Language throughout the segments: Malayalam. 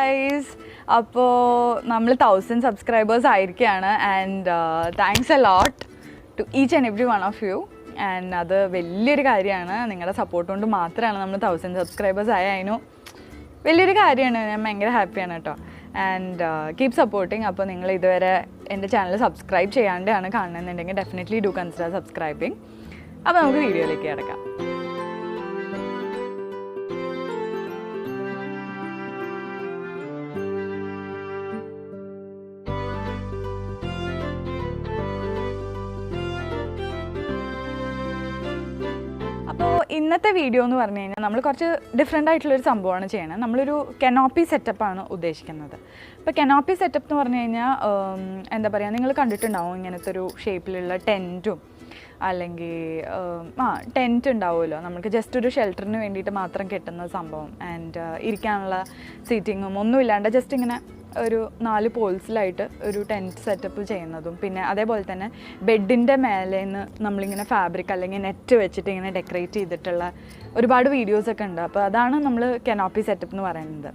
guys. Appo nammal 1000 subscribers aayirkkana and thanks a lot to each and every one of you. And adu velliyoru karyana ningala support kondu maatrana nammal 1000 subscribers aayayinu velliyoru karyana njan bhayangara happy aanu ട്ടോ. And keep supporting. appo ningal iduvare ende channel subscribe cheyyandana kannunundengil definitely do consider subscribing. appo namukku video like kedakam. ഇന്നത്തെ വീഡിയോ എന്ന് പറഞ്ഞു കഴിഞ്ഞാൽ നമ്മൾ കുറച്ച് ഡിഫറെൻ്റ് ആയിട്ടുള്ളൊരു സംഭവമാണ് ചെയ്യണത്. നമ്മളൊരു കനോപ്പി സെറ്റപ്പാണ് ഉദ്ദേശിക്കുന്നത്. ഇപ്പോൾ കനോപ്പി സെറ്റപ്പ് എന്ന് പറഞ്ഞു കഴിഞ്ഞാൽ എന്താ പറയുക, നിങ്ങൾ കണ്ടിട്ടുണ്ടാവും ഇങ്ങനത്തെ ഒരു ഷേപ്പിലുള്ള ടെൻറ്റും അല്ലെങ്കിൽ ടെൻറ്റ് ഉണ്ടാവുമല്ലോ, നമുക്ക് ജസ്റ്റ് ഒരു ഷെൽട്ടറിന് വേണ്ടിയിട്ട് മാത്രം കെട്ടുന്ന സംഭവം. ആൻഡ് ഇരിക്കാനുള്ള സീറ്റിങ്ങും ഒന്നും ഇല്ലാണ്ട് ജസ്റ്റ് ഇങ്ങനെ ഒരു 4 പോൾസിലായിട്ട് ഒരു ടെൻറ്റ് സെറ്റപ്പ് ചെയ്യുന്നതും, പിന്നെ അതേപോലെ തന്നെ ബെഡിൻ്റെ മേലേന്ന് നമ്മളിങ്ങനെ ഫാബ്രിക് അല്ലെങ്കിൽ നെറ്റ് വെച്ചിട്ട് ഇങ്ങനെ ഡെക്കറേറ്റ് ചെയ്തിട്ടുള്ള ഒരുപാട് വീഡിയോസൊക്കെ ഉണ്ട്. അപ്പോൾ അതാണ് നമ്മൾ കനോപ്പി സെറ്റപ്പ് എന്ന് പറയുന്നത്.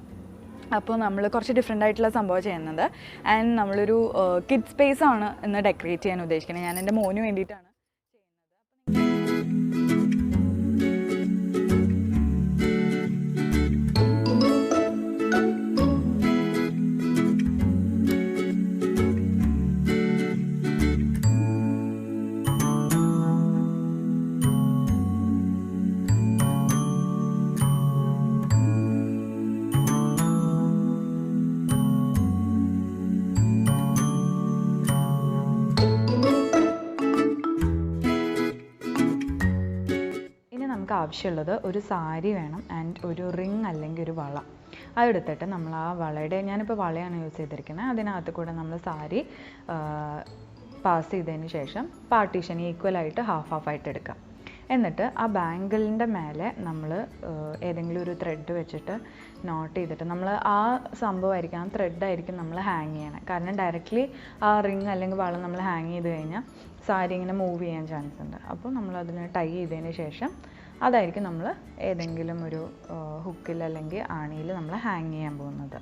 അപ്പോൾ നമ്മൾ കുറച്ച് ഡിഫറെൻ്റ് ആയിട്ടുള്ള സംഭവം ചെയ്യുന്നത്. ആൻഡ് നമ്മളൊരു കിഡ് സ്പേസ് ആണ് ഇന്ന് ഡെക്കറേറ്റ് ചെയ്യാൻ ഉദ്ദേശിക്കുന്നത്. ഞാൻ എൻ്റെ മോന് വേണ്ടിയിട്ടാണ്. ആവശ്യമുള്ളത് ഒരു സാരി വേണം ആൻഡ് ഒരു റിങ് അല്ലെങ്കിൽ ഒരു വള. അതെടുത്തിട്ട് നമ്മൾ ആ വളയുടെ, ഞാനിപ്പോൾ വളയാണ് യൂസ് ചെയ്തിരിക്കുന്നത്, അതിനകത്ത് കൂടെ നമ്മൾ സാരി പാസ് ചെയ്തതിന് ശേഷം പാർട്ടീഷൻ ഈക്വലായിട്ട് ഹാഫ് ആയിട്ട് എടുക്കാം. എന്നിട്ട് ആ ബാംഗിളിൻ്റെ മേലെ നമ്മൾ ഏതെങ്കിലും ഒരു ത്രെഡ് വെച്ചിട്ട് നോട്ട് ചെയ്തിട്ട് നമ്മൾ ആ സംഭവമായിരിക്കും, ആ ത്രെഡായിരിക്കും നമ്മൾ ഹാങ് ചെയ്യണം. കാരണം ഡയറക്റ്റ്ലി ആ റിങ് അല്ലെങ്കിൽ വള നമ്മൾ ഹാങ് ചെയ്ത് കഴിഞ്ഞാൽ സാരി ഇങ്ങനെ മൂവ് ചെയ്യാൻ ചാൻസ് ഉണ്ട്. അപ്പോൾ നമ്മളതിന് ടൈ ചെയ്തതിന് ശേഷം അതായിരിക്കും നമ്മൾ ഏതെങ്കിലും ഒരു ഹുക്കിൽ അല്ലെങ്കിൽ ആണിയിൽ നമ്മൾ ഹാങ് ചെയ്യാൻ പോകുന്നത്.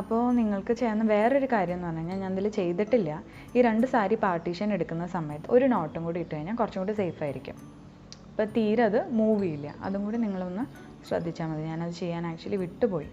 അപ്പോൾ നിങ്ങൾക്ക് ചെയ്യുന്ന വേറൊരു കാര്യം എന്ന് പറഞ്ഞു കഴിഞ്ഞാൽ, ഞാൻ ഇതിൽ ചെയ്തിട്ടില്ല, ഈ 2 സാരി പാർട്ടീഷൻ എടുക്കുന്ന സമയത്ത് ഒരു നോട്ടും കൂടി ഇട്ട് കഴിഞ്ഞാൽ കുറച്ചും കൂടി സേഫ് ആയിരിക്കും. അപ്പോൾ തീരെ അത് മൂവ് ചെയ്യില്ല. അതും കൂടി നിങ്ങളൊന്ന് ശ്രദ്ധിച്ചാൽ മതി. ഞാനത് ചെയ്യാൻ ആക്ച്വലി വിട്ടുപോയി.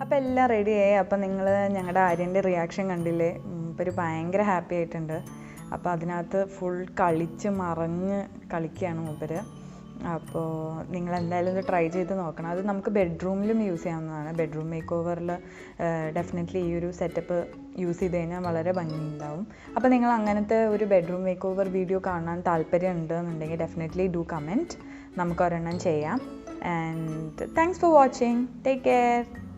അപ്പോൾ എല്ലാം റെഡിയായി. അപ്പോൾ നിങ്ങൾ ഞങ്ങളുടെ ആര്യൻ്റെ റിയാക്ഷൻ കണ്ടില്ലേ? ഒരു ഭയങ്കര ഹാപ്പി ആയിട്ടുണ്ട്. അപ്പോൾ അതിനകത്ത് ഫുൾ കളിച്ച് മറിഞ്ഞ് കളിക്കുകയാണ് മൂപ്പര്. അപ്പോൾ നിങ്ങൾ എന്തായാലും ഇത് ട്രൈ ചെയ്ത് നോക്കണം. അത് നമുക്ക് ബെഡ്റൂമിലും യൂസ് ചെയ്യാവുന്നതാണ്. ബെഡ്റൂം മേക്ക് ഓവറിൽ ഡെഫിനറ്റ്ലി ഈ ഒരു സെറ്റപ്പ് യൂസ് ചെയ്ത് കഴിഞ്ഞാൽ വളരെ ഭംഗിയുണ്ടാവും. അപ്പോൾ നിങ്ങൾ അങ്ങനത്തെ ഒരു ബെഡ്റൂം മേക്ക് ഓവർ വീഡിയോ കാണാൻ താല്പര്യം ഉണ്ടെന്നുണ്ടെങ്കിൽ ഡെഫിനറ്റ്ലി ഡു കമൻറ്റ്. നമുക്ക് ഒരെണ്ണം ചെയ്യാം. And thanks for watching. Take care.